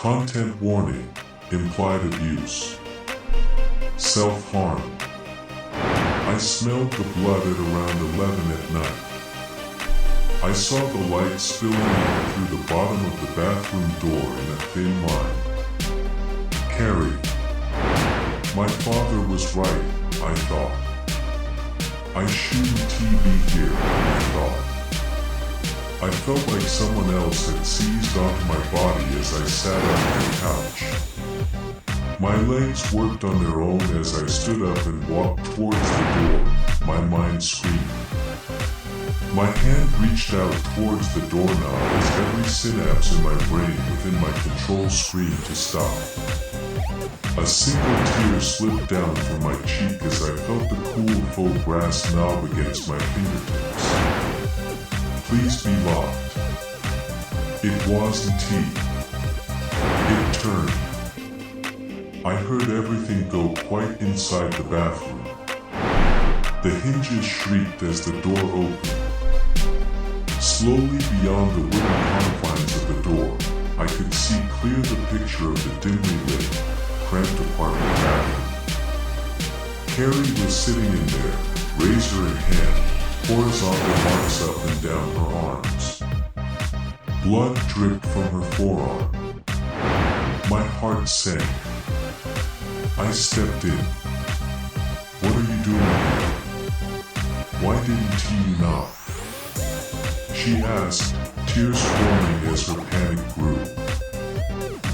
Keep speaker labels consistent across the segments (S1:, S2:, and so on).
S1: Content warning, implied abuse, self-harm. I smelled the blood at around 11 at night. I saw the light spilling out through the bottom of the bathroom door in a thin line. Carrie. My father was right, I thought. I shouldn't be here, I thought. I felt like someone else had seized onto my body as I sat on the couch. My legs worked on their own as I stood up and walked towards the door, my mind screaming. My hand reached out towards the doorknob as every synapse in my brain within my control screamed to stop. A single tear slipped down from my cheek as I felt the cool faux brass knob against my fingertips. Please be locked. It wasn't he. It turned. I heard everything go quite inside the bathroom. The hinges shrieked as the door opened. Slowly beyond the wooden confines of the door, I could see clear the picture of the dimly lit, cramped apartment bathroom. Carrie was sitting in there, razor in hand, horizontal marks up and down her arms. Blood dripped from her forearm. My heart sank. I stepped in. What are you doing here? Why didn't you knock? She asked, tears forming as her panic grew.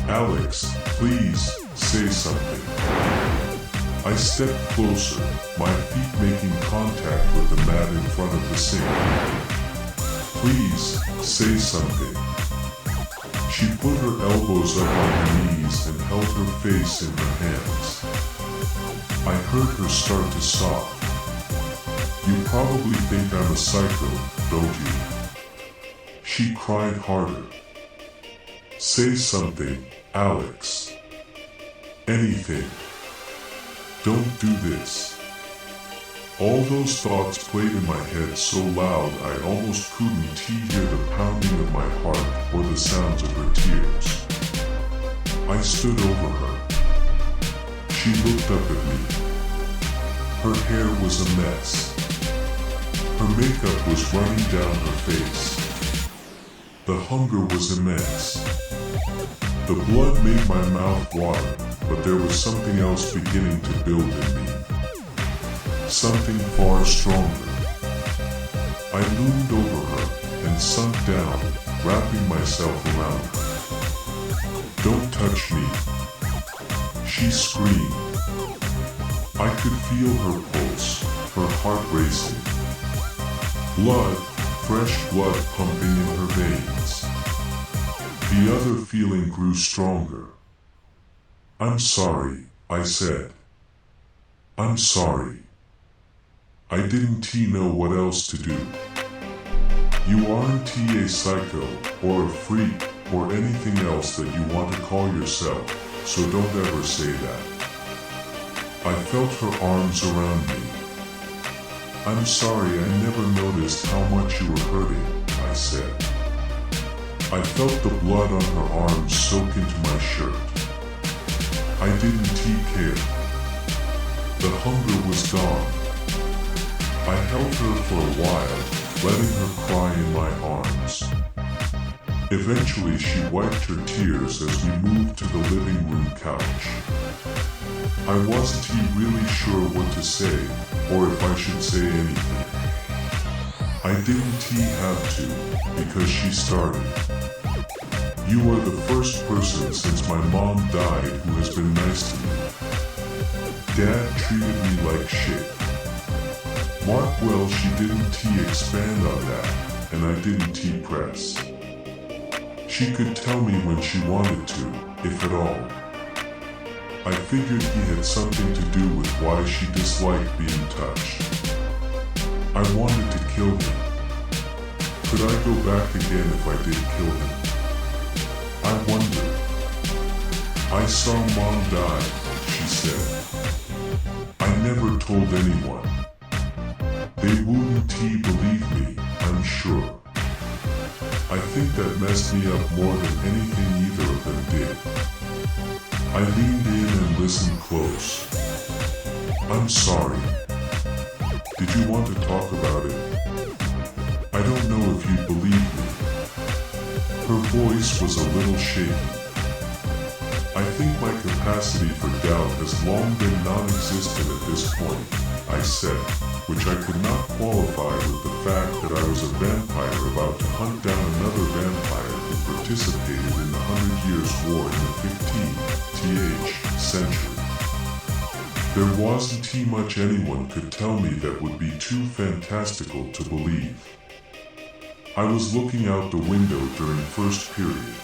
S1: Alex, please, say something. I stepped closer, my feet making contact with the mat in front of the sink. Please, say something. She put her elbows up on her knees and held her face in her hands. I heard her start to sob. You probably think I'm a psycho, don't you? She cried harder. Say something, Alex. Anything. Don't do this. All those thoughts played in my head so loud I almost couldn't hear the pounding of my heart or the sounds of her tears. I stood over her. She looked up at me. Her hair was a mess. Her makeup was running down her face. The hunger was immense. The blood made my mouth water, but there was something else beginning to build in me. Something far stronger. I loomed over her and sunk down, wrapping myself around her. Don't touch me. She screamed. I could feel her pulse, her heart racing. Blood, fresh blood pumping in her veins. The other feeling grew stronger. I'm sorry, I said. I'm sorry. I didn't know what else to do. You aren't a psycho, or a freak, or anything else that you want to call yourself, so don't ever say that. I felt her arms around me. I'm sorry I never noticed how much you were hurting, I said. I felt the blood on her arms soak into my shirt. I didn't care. The hunger was gone. I held her for a while, letting her cry in my arms. Eventually she wiped her tears as we moved to the living room couch. I wasn't really sure what to say, or if I should say anything. I didn't have to, because she started. You are the first person since my mom died who has been nice to me. Dad treated me like shit. Mark well she didn't expand on that, and I didn't press. She could tell me when she wanted to, if at all. I figured he had something to do with why she disliked being touched. I wanted to kill him. Could I go back again if I did kill him? I wondered. I saw Mom die, she said. I never told anyone. They wouldn't believe me, I'm sure. I think that messed me up more than anything either of them did. I leaned in and listened close. I'm sorry. Did you want to talk about it? I don't know if you believe me. Her voice was a little shaky. I think my capacity for doubt has long been non-existent at this point, I said, which I could not qualify with the fact that I was a vampire about to hunt down another vampire who participated in the 100 Years' War in the 15th century. There wasn't much anyone could tell me that would be too fantastical to believe. I was looking out the window during first period.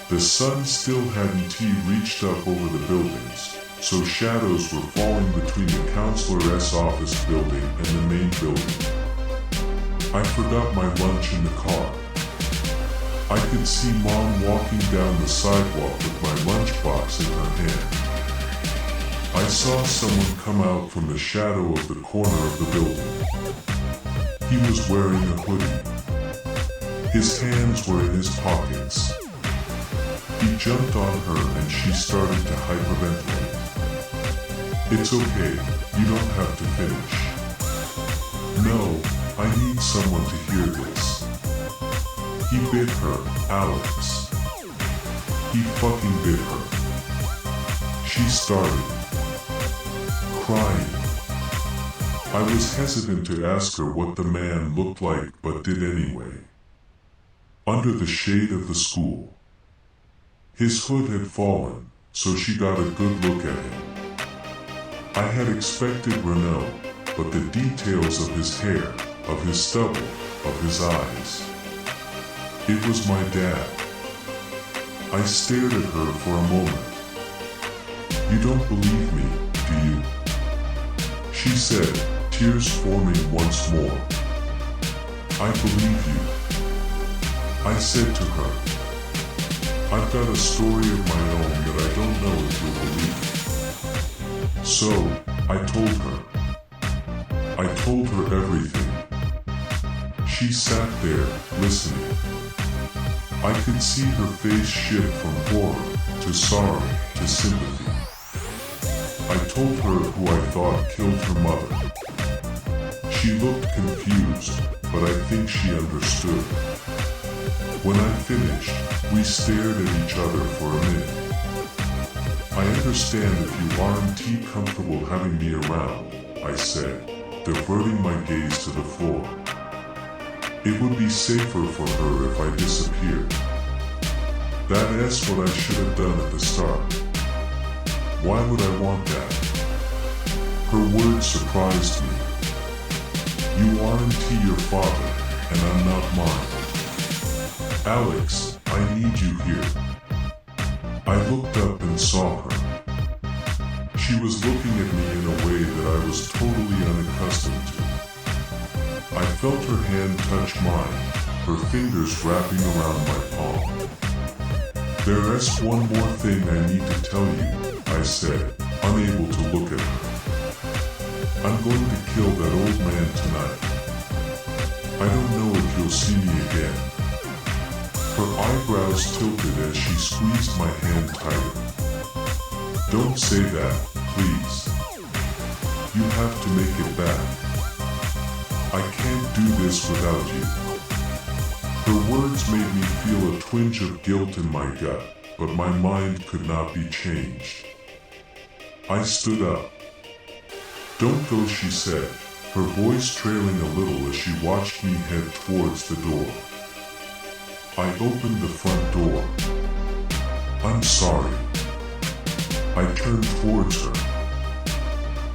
S1: The sun still hadn't reached up over the buildings, so shadows were falling between the counselor's office building and the main building. I forgot my lunch in the car. I could see Mom walking down the sidewalk with my lunchbox in her hand. I saw someone come out from the shadow of the corner of the building. He was wearing a hoodie. His hands were in his pockets. He jumped on her and she started to hyperventilate. It's okay, you don't have to finish. No, I need someone to hear this. He bit her, Alex. He fucking bit her. She started crying. I was hesitant to ask her what the man looked like, but did anyway. Under the shade of the school. His hood had fallen, so she got a good look at him. I had expected Renault, but the details of his hair, of his stubble, of his eyes. It was my dad. I stared at her for a moment. You don't believe me, do you? She said, tears forming once more. I believe you. I said to her, I've got a story of my own that I don't know if you'll believe. So, I told her. I told her everything. She sat there, listening. I could see her face shift from horror, to sorrow, to sympathy. I told her who I thought killed her mother. She looked confused, but I think she understood. When I finished, we stared at each other for a minute. I understand if you aren't comfortable having me around, I said, diverting my gaze to the floor. It would be safer for her if I disappeared. That's what I should have done at the start. Why would I want that? Her words surprised me. You aren't your father, and I'm not mine. Alex, I need you here. I looked up and saw her. She was looking at me in a way that I was totally unaccustomed to. I felt her hand touch mine, her fingers wrapping around my palm. There's one more thing I need to tell you, I said, unable to look at her. I'm going to kill that old man tonight. I don't know if you'll see me again. Her eyebrows tilted as she squeezed my hand tighter. Don't say that, please. You have to make it back. I can't do this without you. Her words made me feel a twinge of guilt in my gut, but my mind could not be changed. I stood up. Don't go, she said, her voice trailing a little as she watched me head towards the door. I opened the front door. I'm sorry. I turned towards her.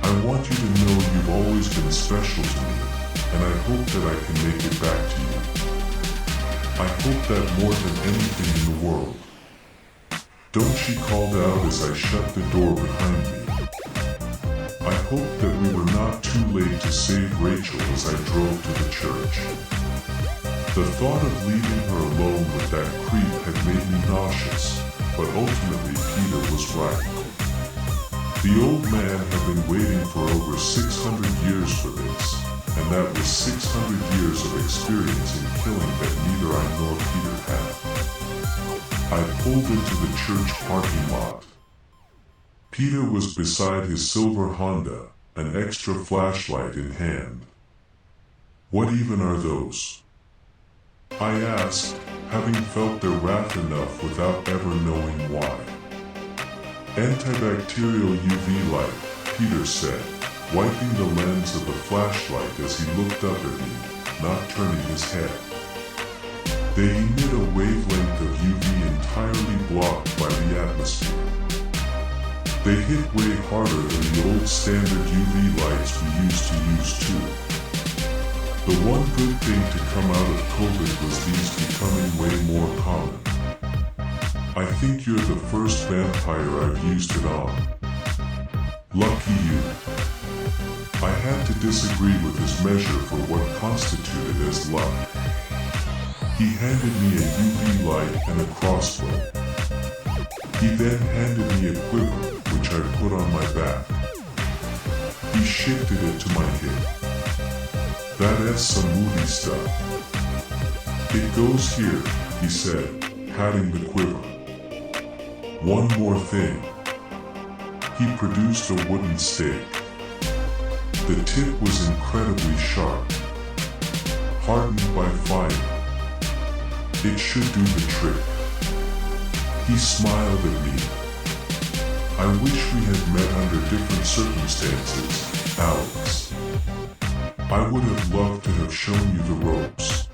S1: I want you to know you've always been special to me, and I hope that I can make it back to you. I hope that more than anything in the world. Don't, she called out as I shut the door behind me. I hoped that we were not too late to save Rachel as I drove to the church. The thought of leaving her alone with that creep had made me nauseous, but ultimately Peter was right. The old man had been waiting for over 600 years for this, and that was 600 years of experience in killing that neither I nor Peter had. I pulled into the church parking lot. Peter was beside his silver Honda, an extra flashlight in hand. What even are those? I asked, having felt their wrath enough without ever knowing why. Antibacterial UV light, Peter said, wiping the lens of the flashlight as he looked up at me, not turning his head. They emit a wavelength of UV entirely blocked by the atmosphere. They hit way harder than the old standard UV lights we used to use too. The one good thing to come out of COVID was these becoming way more common. I think you're the first vampire I've used it on. Lucky you. I had to disagree with his measure for what constituted as luck. He handed me a UV light and a crossbow. He then handed me a quiver, which I put on my back. He shifted it to my hip. That's some movie stuff. It goes here, he said, patting the quiver. One more thing. He produced a wooden stake. The tip was incredibly sharp, hardened by fire. It should do the trick. He smiled at me. I wish we had met under different circumstances, Alex. I would have loved to have shown you the ropes.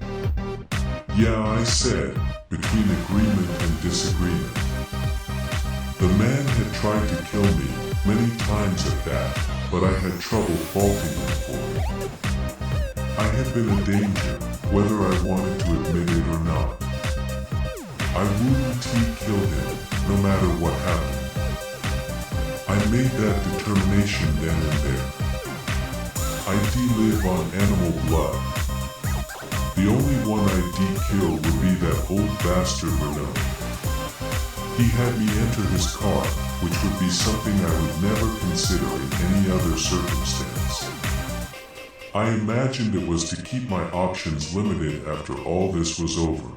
S1: Yeah, I said, between agreement and disagreement. The man had tried to kill me, many times at that, but I had trouble faulting him for it. I had been a danger, whether I wanted to admit it or not. I wouldn't kill him, no matter what happened. I made that determination then and there. I live on animal blood. The only one I'd kill would be that old bastard Renault. He had me enter his car, which would be something I would never consider in any other circumstance. I imagined it was to keep my options limited after all this was over.